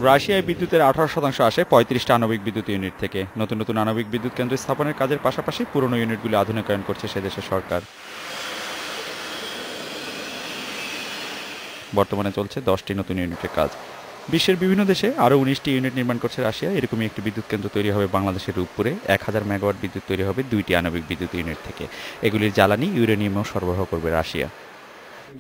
রাশিয়ায় বিদ্যুতের 18% আসে 35টা আণবিক বিদ্যুৎ ইউনিট থেকে। নতুন নতুন আণবিক বিদ্যুৎ কেন্দ্র স্থাপনের কাজের পাশাপাশি পুরনো ইউনিটগুলি আধুনিকায়ন করছে সে দেশের সরকার। বর্তমানে চলছে 10টি নতুন ইউনিটের কাজ। বিশ্বের বিভিন্ন দেশে আরও 19টি ইউনিট নির্মাণ করছে রাশিয়া। এরকমই একটি বিদ্যুৎ কেন্দ্র তৈরি হবে বাংলাদেশের রূপপুরে। 1000 মেগাওয়াট বিদ্যুৎ তৈরি হবে 2টি আণবিক বিদ্যুৎ ইউনিট থেকে। এগুলির জ্বালানি ইউরেনিয়ামও সরবরাহ করবে রাশিয়া।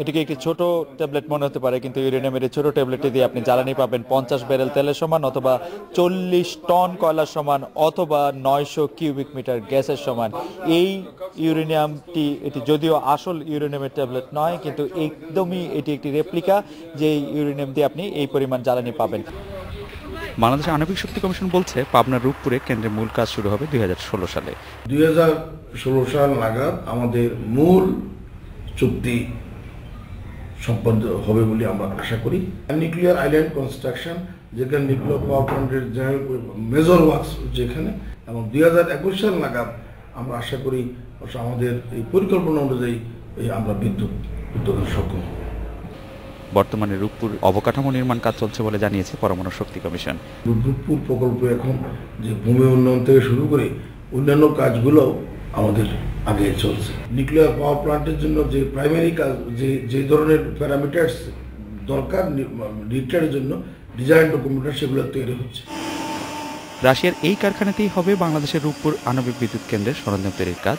এটিকে একটি ছোট ট্যাবলেট মনে হতে পারে, কিন্তু ইউরেনিয়ামের এই ছোট ট্যাবলেটটি দিয়ে আপনি জ্বালানি পাবেন 50 ব্যারেল তেলের সমান, অথবা 40 টন কয়লার সমান, অথবা 900 কিউবিক মিটার গ্যাসের সমান। এই ইউরেনিয়ামটি, এটি যদিও আসল ইউরেনিয়ামের ট্যাবলেট নয়, কিন্তু একদমই এটি একটি রেপ্লিকা, যে ইউরেনিয়াম দিয়ে আপনি এই পরিমাণ জ্বালানি পাবেন। বাংলাদেশ আণবিক শক্তি কমিশন বলছে পাবনার রূপপুরে কেন্দ্রের মূল কাজ শুরু হবে 2016 সালে। 2016 সাল নাগাদ আমাদের মূল চুক্তি সম্পন্ন হবে বলে আমরা আশা করি। নিউক্লিয়ার আইল্যান্ড কনস্ট্রাকশন, যেখানে নিউক্লিয়ার পাওয়ার প্ল্যান্টের মেজর ওয়ার্কস যেখানে, এবং 2021 সাল নাগাদ আমরা আশা করি আমাদের এই পরিকল্পনা অনুযায়ী আমরা বিদ্যুৎ উৎপাদন সক্ষম। বর্তমানে রূপপুর অবকাঠামো নির্মাণ কাজ চলছে বলে জানিয়েছে পরমাণু শক্তি কমিশন। রূপপুর প্রকল্প এখন যে ভূমি উন্নয়ন থেকে শুরু করে অন্যান্য কাজগুলো আমাদের আগে চলছে। নিউক্লিয়ার পাওয়ার প্ল্যান্টের জন্য যে প্রাইমারি কাজ, যে ধরনের প্যারামিটার্স দরকার রিটারের জন্য ডিজাইন ডকুমেন্ট, সেগুলো তৈরি হচ্ছে। রাশিয়ার এই কারখানাতেই হবে বাংলাদেশের রূপপুর আণবিক বিদ্যুৎ কেন্দ্রের সরঞ্জাম তৈরির কাজ।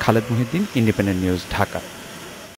Khaled Mohiuddin, independent news, Dhaka.